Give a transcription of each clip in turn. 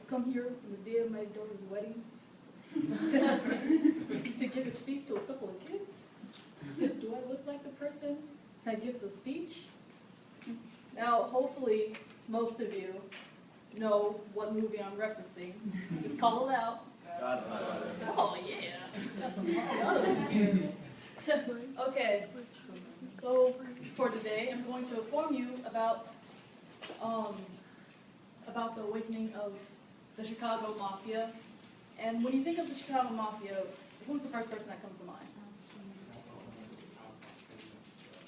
come here on the day of my daughter's wedding to give a speech to a couple of kids? Do I look like the person that gives a speech? Now, hopefully, most of you know what movie I'm referencing. Just call it out. Godfather. Oh, yeah. Okay, so for today, I'm going to inform you about the awakening of the Chicago Mafia. And when you think of the Chicago Mafia, who's the first person that comes to mind?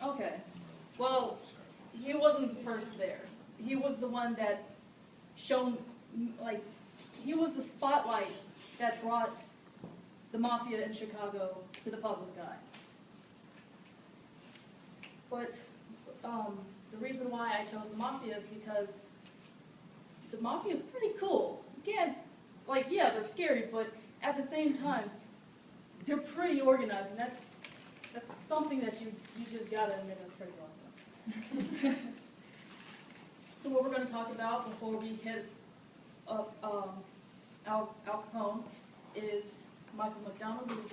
Okay, well, he wasn't first there. He was the one that shone, like, he was the spotlight that brought the Mafia in Chicago to the public eye. But the reason why I chose the Mafia is because the Mafia is pretty cool. You can't, like, yeah, they're scary, but at the same time, they're pretty organized, and that's something that you just gotta admit that's pretty awesome. So what we're going to talk about before we hit up Al Capone is Michael McDonald, who was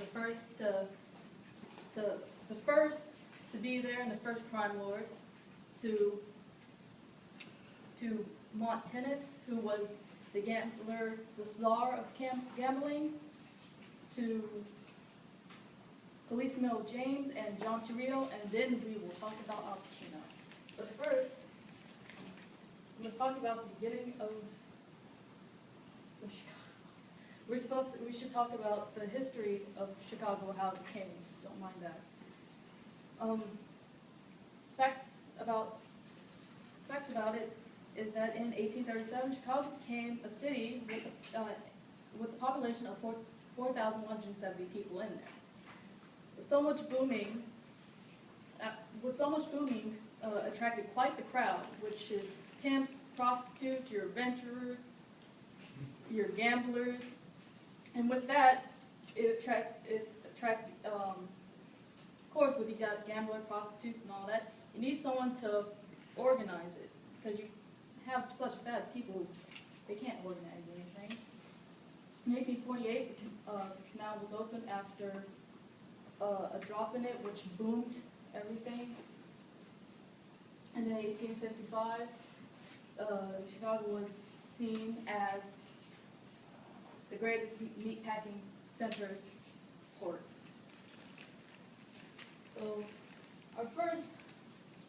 the first to be there and the first crime lord, to Montanus, who was the gambler, the czar of gambling, to Policeman James and John Torito, and then we will talk about Al Pacino. But first, let's talk about the beginning of the Chicago. We should talk about the history of Chicago, how it came. Don't mind that. Facts about it is that in 1837, Chicago became a city with a population of 4,170 people in there. With so much booming, attracted quite the crowd, which is pimps, prostitutes, your adventurers, your gamblers, and with that, it attract. Of course, when you got gambler, prostitutes, and all that, you need someone to organize it because you have such bad people, they can't organize anything. In 1848, the canal was opened after a drop in it, which boomed everything. And in 1855, Chicago was seen as the greatest meatpacking center port. So our first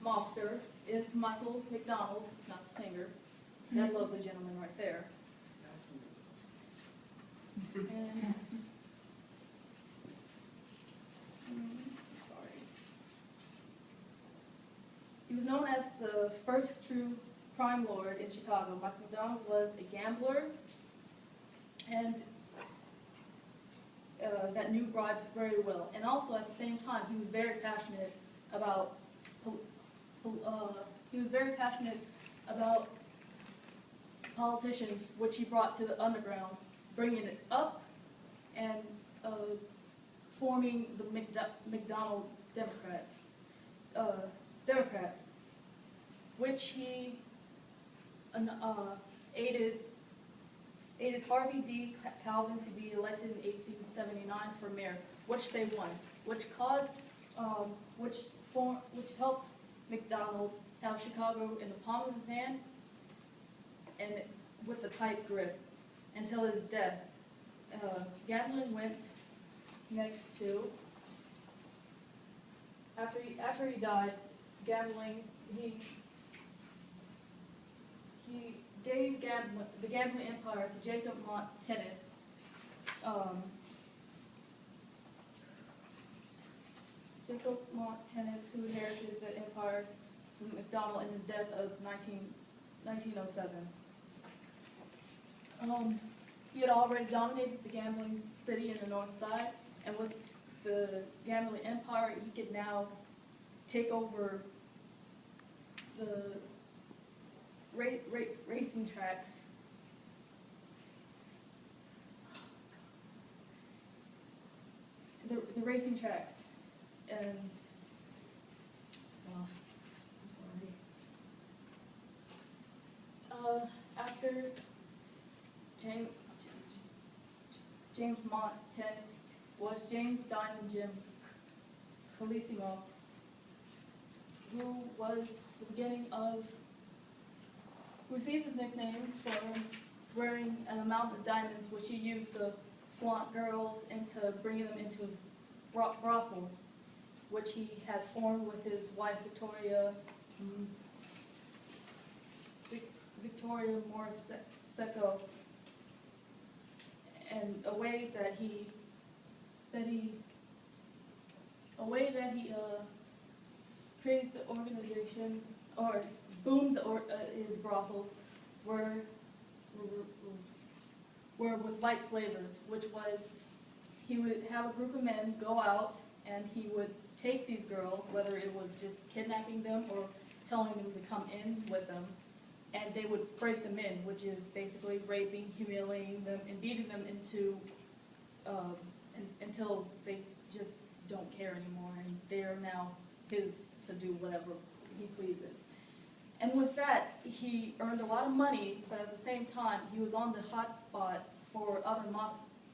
mobster is Michael McDonald, not the singer. That lovely gentleman right there. And, sorry. He was known as the first true crime lord in Chicago. Michael McDonald was a gambler and that knew bribes very well. And also at the same time, he was very passionate about politicians, which he brought to the underground, bringing it up and forming the McDonald Democrats, which he aided Harvey D. Calvin to be elected in 1879 for mayor, which they won, which helped McDonald have Chicago in the palm of his hand and with a tight grip until his death. Gambling went next to, after he died, he gave the gambling empire to Jacob Montanus. Jacob Montanus, who inherited the empire from McDonald in his death of 1907. He had already dominated the gambling city in the north side, and with the gambling empire, he could now take over the racing tracks. The racing tracks and stuff. I'm sorry. James, James Montanus was James Diamond Jim Colissimo, who was the beginning of, received his nickname for wearing an amount of diamonds which he used to flaunt girls into bringing them into his brothels, which he had formed with his wife Victoria Morisecco, and a way that he created the organization, or boomed his brothels, were with white slavers, which was, he would have a group of men go out and he would take these girls, whether it was just kidnapping them or telling them to come in with them, and they would break them in, which is basically raping, humiliating them, and beating them until they just don't care anymore, and they are now his to do whatever he pleases. And with that, he earned a lot of money, but at the same time, he was on the hot spot for other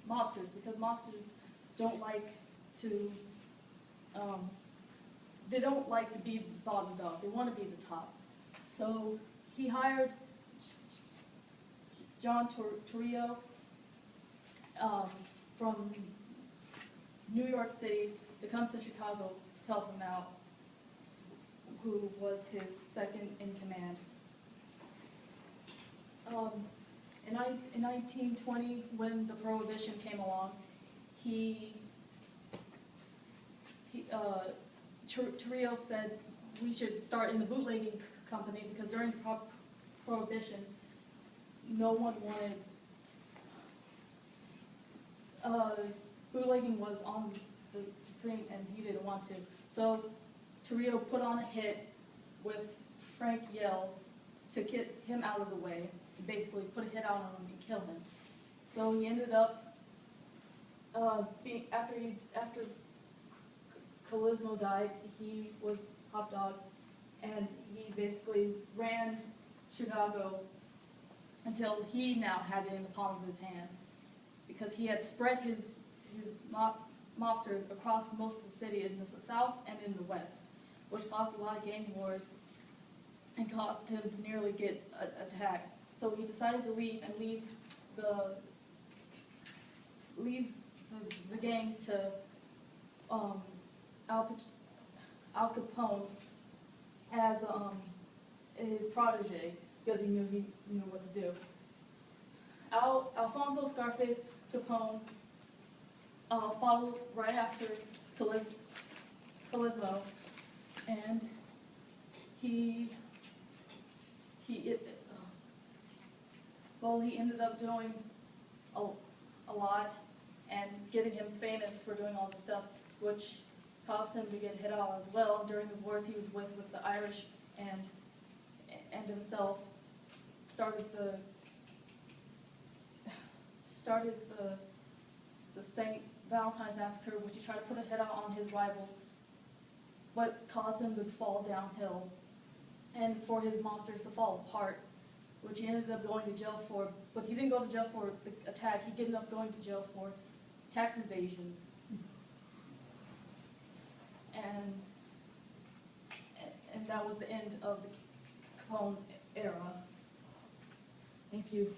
mobsters, because mobsters don't like to, they don't like to be the bottom dog. They want to be the top. So he hired John Torrio from New York City to come to Chicago to help him out, who was his second in command. In 1920, when the Prohibition came along, Torrio said we should start in the bootlegging company, because during Prohibition, no one wanted, bootlegging was on the supreme and he didn't want to. So Torrio put on a hit with Frank Yells to get him out of the way, to basically put a hit out on him and kill him. So he ended up, after Colissimo died, he was top dog, and he basically ran Chicago until he now had it in the palm of his hands, because he had spread his mobsters across most of the city in the south and in the west, which caused a lot of gang wars and caused him to nearly get attacked. So he decided to leave and leave the gang to Al Capone as his protege, because he knew what to do. Alfonso Scarface Capone followed right after Colissimo, and he ended up doing a lot and getting him famous for doing all this stuff, which caused him to get hit out as well during the wars he was with the Irish, and himself started the St. Valentine's Massacre, which he tried to put a hit out on his rivals, but caused him to fall downhill and for his monsters to fall apart, which he ended up going to jail for. But he didn't go to jail for the attack. He ended up going to jail for tax evasion. And that was the end of the Capone era. Thank you.